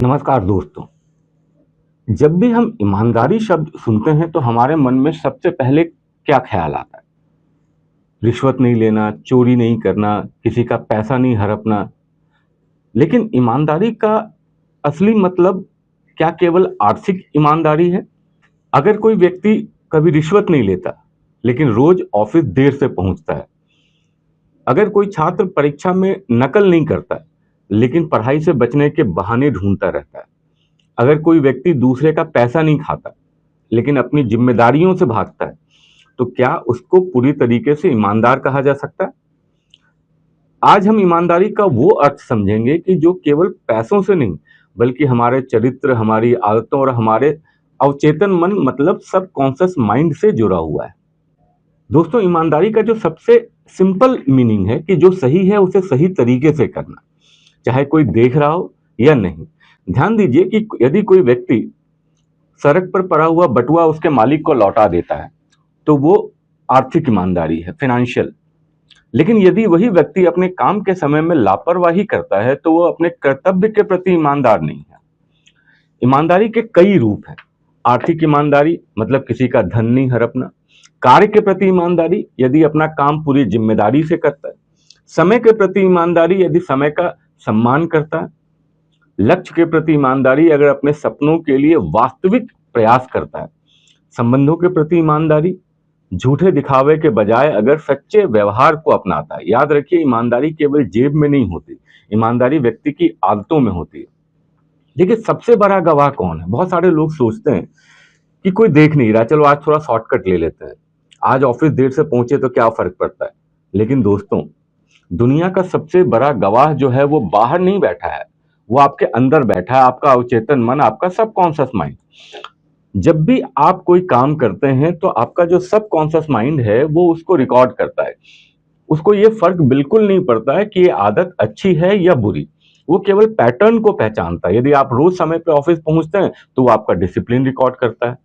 नमस्कार दोस्तों। जब भी हम ईमानदारी शब्द सुनते हैं तो हमारे मन में सबसे पहले क्या ख्याल आता है? रिश्वत नहीं लेना, चोरी नहीं करना, किसी का पैसा नहीं हड़पना। लेकिन ईमानदारी का असली मतलब क्या केवल आर्थिक ईमानदारी है? अगर कोई व्यक्ति कभी रिश्वत नहीं लेता, लेकिन रोज ऑफिस देर से पहुंचता है, अगर कोई छात्र परीक्षा में नकल नहीं करता, लेकिन पढ़ाई से बचने के बहाने ढूंढता रहता है, अगर कोई व्यक्ति दूसरे का पैसा नहीं खाता, लेकिन अपनी जिम्मेदारियों से भागता है, तो क्या उसको पूरी तरीके से ईमानदार कहा जा सकता है? आज हम ईमानदारी का वो अर्थ समझेंगे कि जो केवल पैसों से नहीं, बल्कि हमारे चरित्र, हमारी आदतों और हमारे अवचेतन मन मतलब सब कॉन्शियस माइंड से जुड़ा हुआ है। दोस्तों, ईमानदारी का जो सबसे सिंपल मीनिंग है कि जो सही है उसे सही तरीके से करना, चाहे कोई देख रहा हो या नहीं। ध्यान दीजिए कि यदि कोई व्यक्ति सड़क पर पड़ा हुआ बटुआ उसके मालिक को लौटा देता है, तो वो आर्थिक ईमानदारी है, फाइनेंशियल। लेकिन यदि वही व्यक्ति अपने काम के समय में लापरवाही करता है, तो वो अपने कर्तव्य के प्रति ईमानदार नहीं है। ईमानदारी के कई रूप हैं। आर्थिक ईमानदारी मतलब किसी का धन नहीं हड़पना। कार्य के प्रति ईमानदारी, यदि अपना काम पूरी जिम्मेदारी से करता है। समय के प्रति ईमानदारी, यदि समय का सम्मान करता है। लक्ष्य के प्रति ईमानदारी, अगर अपने सपनों के लिए वास्तविक प्रयास करता है। संबंधों के प्रति ईमानदारी, झूठे दिखावे के बजाय अगर सच्चे व्यवहार को अपनाता है। याद रखिए, ईमानदारी केवल जेब में नहीं होती, ईमानदारी व्यक्ति की आदतों में होती है। देखिए, सबसे बड़ा गवाह कौन है? बहुत सारे लोग सोचते हैं कि कोई देख नहीं रहा, चलो आज थोड़ा शॉर्टकट ले लेते हैं, आज ऑफिस देर से पहुंचे तो क्या फर्क पड़ता है। लेकिन दोस्तों, दुनिया का सबसे बड़ा गवाह जो है वो बाहर नहीं बैठा है, वो आपके अंदर बैठा है, आपका अवचेतन मन, आपका सबकॉन्शियस माइंड। जब भी आप कोई काम करते हैं तो आपका जो सबकॉन्शियस माइंड है वो उसको रिकॉर्ड करता है। उसको ये फर्क बिल्कुल नहीं पड़ता है कि ये आदत अच्छी है या बुरी। वो केवल पैटर्न को पहचानता है। यदि आप रोज समय पे ऑफिस पहुंचते हैं तो वो आपका डिसिप्लिन रिकॉर्ड करता है।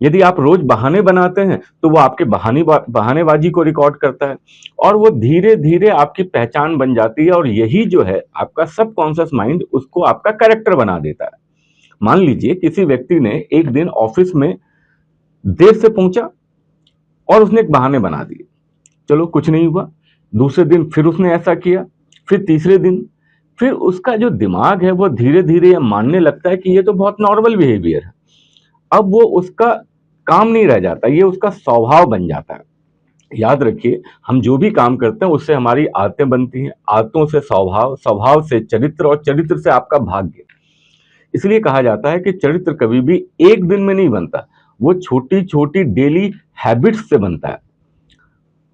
यदि आप रोज बहाने बनाते हैं तो वो आपके बहानेबाजी को रिकॉर्ड करता है। और वो धीरे धीरे आपकी पहचान बन जाती है, और यही जो है आपका सबकॉन्शियस माइंड उसको आपका कैरेक्टर बना देता है। मान लीजिए किसी व्यक्ति ने एक दिन ऑफिस में देर से पहुंचा और उसने एक बहाने बना दिए, चलो कुछ नहीं हुआ। दूसरे दिन फिर उसने ऐसा किया, फिर तीसरे दिन, फिर उसका जो दिमाग है वो धीरे धीरे ये मानने लगता है कि ये तो बहुत नॉर्मल बिहेवियर है। अब वो उसका काम नहीं रह जाता, ये उसका स्वभाव बन जाता है। याद रखिए, हम जो भी काम करते हैं उससे हमारी आदतें बनती हैं, आदतों से स्वभाव, स्वभाव से चरित्र, और चरित्र से आपका भाग्य। इसलिए कहा जाता है कि चरित्र कभी भी एक दिन में नहीं बनता, वो छोटी छोटी डेली हैबिट्स से बनता है।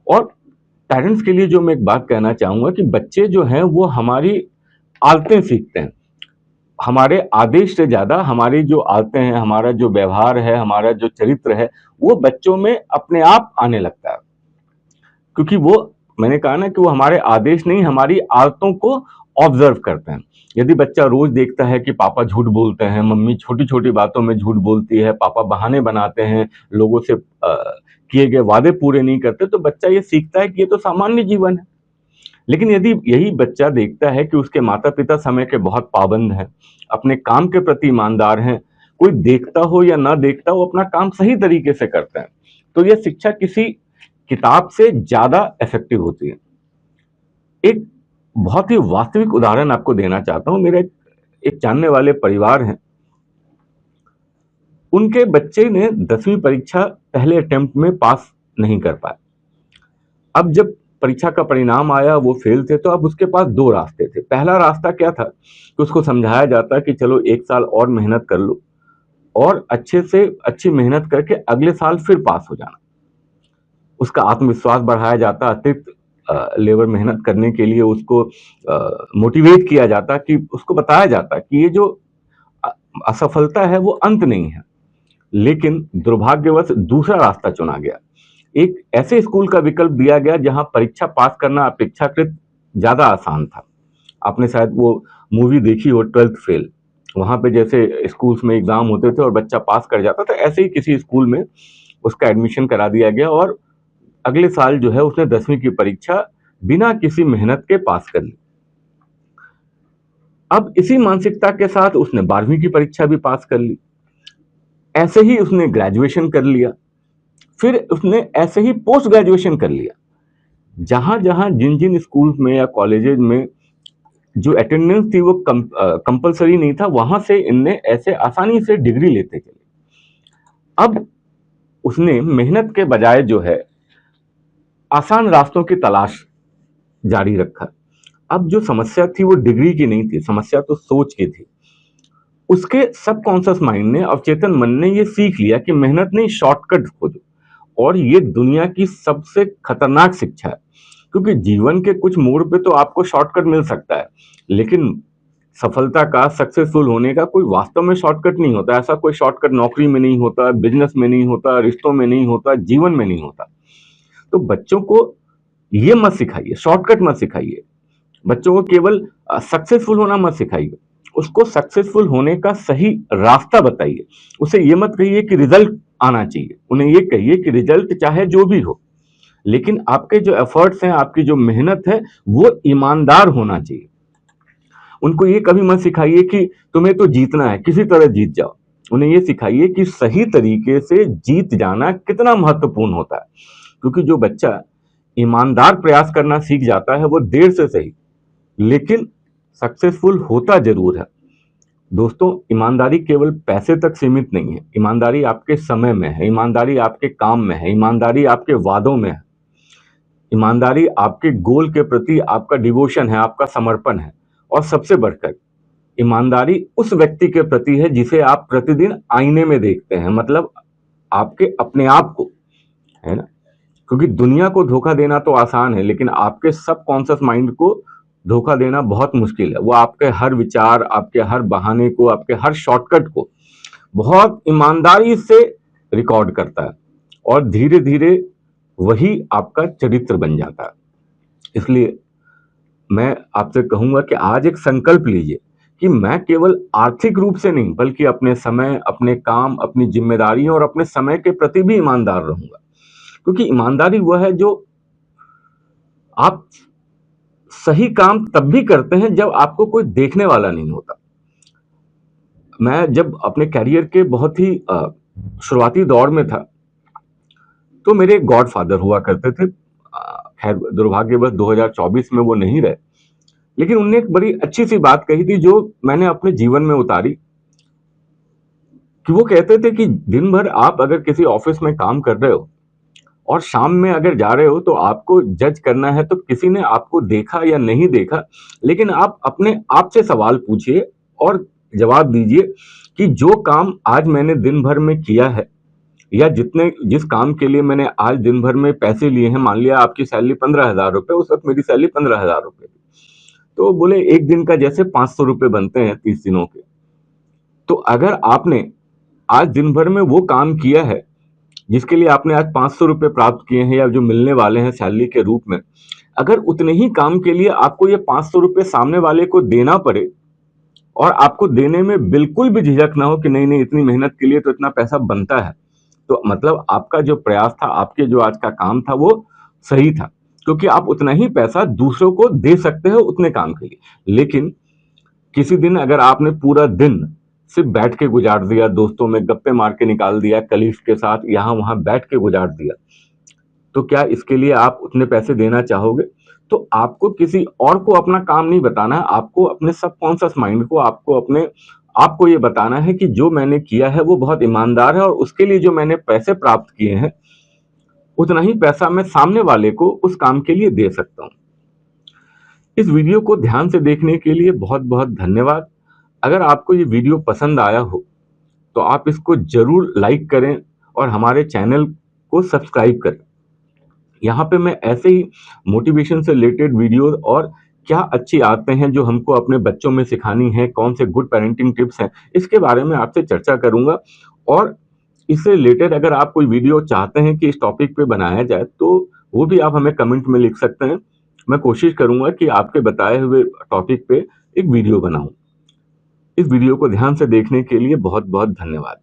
और पेरेंट्स के लिए जो मैं एक बात कहना चाहूंगा कि बच्चे जो हैं वो हमारी आदतें सीखते हैं। हमारे आदेश से ज्यादा हमारी जो आदतें हैं, हमारा जो व्यवहार है, हमारा जो चरित्र है, वो बच्चों में अपने आप आने लगता है। क्योंकि वो, मैंने कहा ना कि वो हमारे आदेश नहीं, हमारी आदतों को ऑब्जर्व करते हैं। यदि बच्चा रोज देखता है कि पापा झूठ बोलते हैं, मम्मी छोटी छोटी बातों में झूठ बोलती है, पापा बहाने बनाते हैं, लोगों से किए गए वादे पूरे नहीं करते, तो बच्चा ये सीखता है कि ये तो सामान्य जीवन है। लेकिन यदि यही बच्चा देखता है कि उसके माता पिता समय के बहुत पाबंद हैं, अपने काम के प्रति ईमानदार हैं, कोई देखता हो या ना देखता हो अपना काम सही तरीके से करते हैं, तो यह शिक्षा किसी किताब से ज्यादा इफेक्टिव होती है। एक बहुत ही वास्तविक उदाहरण आपको देना चाहता हूं। मेरे एक जानने वाले परिवार हैं, उनके बच्चे ने 10वीं परीक्षा पहले अटेम्प्ट में पास नहीं कर पाए। अब जब परीक्षा का परिणाम आया, वो फेल थे, तो अब उसके पास दो रास्ते थे। पहला रास्ता क्या था कि उसको समझाया जाता कि चलो एक साल और मेहनत कर लो, और अच्छे से अच्छी मेहनत करके अगले साल फिर पास हो जाना। उसका आत्मविश्वास बढ़ाया जाता, अतिरिक्त लेबर मेहनत करने के लिए उसको मोटिवेट किया जाता, कि उसको बताया जाता कि ये जो असफलता है वो अंत नहीं है। लेकिन दुर्भाग्यवश दूसरा रास्ता चुना गया। एक ऐसे स्कूल का विकल्प दिया गया जहां परीक्षा पास करना अपेक्षाकृत ज्यादा आसान था। आपने शायद वो मूवी देखी हो, 12th फेल। वहां पे जैसे स्कूल्स में एग्जाम होते थे और बच्चा पास कर जाता था, ऐसे ही किसी स्कूल में उसका एडमिशन करा दिया गया, और अगले साल जो है उसने 10वीं की परीक्षा बिना किसी मेहनत के पास कर ली। अब इसी मानसिकता के साथ उसने 12वीं की परीक्षा भी पास कर ली, ऐसे ही उसने ग्रेजुएशन कर लिया, फिर उसने ऐसे ही पोस्ट ग्रेजुएशन कर लिया। जहां जहां जिन जिन स्कूल्स में या कॉलेजेस में जो अटेंडेंस थी वो कंपलसरी नहीं था, वहां से इनने ऐसे आसानी से डिग्री लेते चले। अब उसने मेहनत के बजाय जो है आसान रास्तों की तलाश जारी रखा। अब जो समस्या थी वो डिग्री की नहीं थी, समस्या तो सोच की थी। उसके सबकॉन्शियस माइंड ने, अवचेतन मन ने ये सीख लिया कि मेहनत नहीं, शॉर्टकट खोजो। और ये दुनिया की सबसे खतरनाक शिक्षा है, क्योंकि जीवन के कुछ मोड़ पे तो आपको शॉर्टकट मिल सकता है, लेकिन सफलता का, सक्सेसफुल होने का कोई वास्तव में शॉर्टकट नहीं होता। ऐसा कोई शॉर्टकट नौकरी में नहीं होता, बिजनेस में नहीं होता, रिश्तों में नहीं होता, जीवन में नहीं होता। तो बच्चों को ये मत सिखाइए, शॉर्टकट मत सिखाइए। बच्चों को केवल सक्सेसफुल होना मत सिखाइए, उसको सक्सेसफुल होने का सही रास्ता बताइए। उसे ये मत कहिए कि रिजल्ट आना चाहिए, उन्हें ये कहिए कि रिजल्ट चाहे जो भी हो, लेकिन आपके जो एफर्ट्स हैं, आपकी जो मेहनत है, वो ईमानदार होना चाहिए। उनको ये कभी मत सिखाइए कि तुम्हें तो जीतना है, किसी तरह जीत जाओ। उन्हें ये सिखाइए कि सही तरीके से जीत जाना कितना महत्वपूर्ण होता है, क्योंकि जो बच्चा ईमानदार प्रयास करना सीख जाता है वो देर से सही लेकिन सक्सेसफुल होता जरूर है। दोस्तों, ईमानदारी केवल पैसे तक सीमित नहीं है, ईमानदारी आपके समय में है, ईमानदारी आपके काम में है, ईमानदारी आपके वादों में है, ईमानदारी आपके गोल के प्रति आपका डिवोशन है, आपका समर्पण है। और सबसे बढ़कर ईमानदारी उस व्यक्ति के प्रति है जिसे आप प्रतिदिन आईने में देखते हैं, मतलब आपके अपने आप को, है ना। क्योंकि दुनिया को धोखा देना तो आसान है, लेकिन आपके सबकॉन्शियस माइंड को धोखा देना बहुत मुश्किल है। वो आपके हर विचार, आपके हर बहाने को, आपके हर शॉर्टकट को बहुत ईमानदारी से रिकॉर्ड करता है, और धीरे धीरे वही आपका चरित्र बन जाता है। इसलिए मैं आपसे कहूंगा कि आज एक संकल्प लीजिए कि मैं केवल आर्थिक रूप से नहीं, बल्कि अपने समय, अपने काम, अपनी जिम्मेदारियों और अपने समय के प्रति भी ईमानदार रहूंगा। क्योंकि ईमानदारी वह है जो आप सही काम तब भी करते हैं जब आपको कोई देखने वाला नहीं होता। मैं जब अपने करियर के बहुत ही शुरुआती दौर में था, तो मेरे गॉडफादर हुआ करते थे। खैर दुर्भाग्यवश 2024 में वो नहीं रहे, लेकिन उनने एक बड़ी अच्छी सी बात कही थी जो मैंने अपने जीवन में उतारी। कि वो कहते थे कि दिन भर आप अगर किसी ऑफिस में काम कर रहे हो और शाम में अगर जा रहे हो, तो आपको जज करना है तो किसी ने आपको देखा या नहीं देखा, लेकिन आप अपने आप से सवाल पूछिए और जवाब दीजिए कि जो काम आज मैंने दिन भर में किया है, या जिस काम के लिए मैंने आज दिन भर में पैसे लिए हैं, मान लिया आपकी सैलरी 15,000 रुपए, उस वक्त मेरी सैलरी 15,000 रुपए थी, तो बोले एक दिन का जैसे 500 रुपए बनते हैं 30 दिनों के। तो अगर आपने आज दिन भर में वो काम किया है जिसके लिए आपने आज 500 रुपए प्राप्त किए हैं या जो मिलने वाले हैं सैलरी के रूप में, अगर उतने ही काम के लिए आपको ये 500 रुपए सामने वाले को देना पड़े और आपको देने में बिल्कुल भी झिझक ना हो कि नहीं नहीं, इतनी मेहनत के लिए तो इतना पैसा बनता है, तो मतलब आपका जो प्रयास था, आपके जो आज का काम था, वो सही था, क्योंकि आप उतना ही पैसा दूसरों को दे सकते हो उतने काम के लिए। लेकिन किसी दिन अगर आपने पूरा दिन सिर्फ बैठ के गुजार दिया, दोस्तों में गप्पे मार के निकाल दिया, कलीग्स के साथ यहाँ वहां बैठ के गुजार दिया, तो क्या इसके लिए आप उतने पैसे देना चाहोगे? तो आपको किसी और को अपना काम नहीं बताना है, आपको अपने सबकॉन्शियस माइंड को, आपको ये बताना है कि जो मैंने किया है वो बहुत ईमानदार है, और उसके लिए जो मैंने पैसे प्राप्त किए हैं उतना ही पैसा मैं सामने वाले को उस काम के लिए दे सकता हूं। इस वीडियो को ध्यान से देखने के लिए बहुत बहुत धन्यवाद। अगर आपको ये वीडियो पसंद आया हो तो आप इसको जरूर लाइक करें और हमारे चैनल को सब्सक्राइब करें। यहाँ पे मैं ऐसे ही मोटिवेशन से रिलेटेड वीडियो और क्या अच्छी आदतें हैं जो हमको अपने बच्चों में सिखानी है, कौन से गुड पेरेंटिंग टिप्स हैं, इसके बारे में आपसे चर्चा करूंगा। और इससे रिलेटेड अगर आप कोई वीडियो चाहते हैं कि इस टॉपिक पे बनाया जाए, तो वो भी आप हमें कमेंट में लिख सकते हैं। मैं कोशिश करूंगा कि आपके बताए हुए टॉपिक पे एक वीडियो बनाऊं। इस वीडियो को ध्यान से देखने के लिए बहुत बहुत धन्यवाद।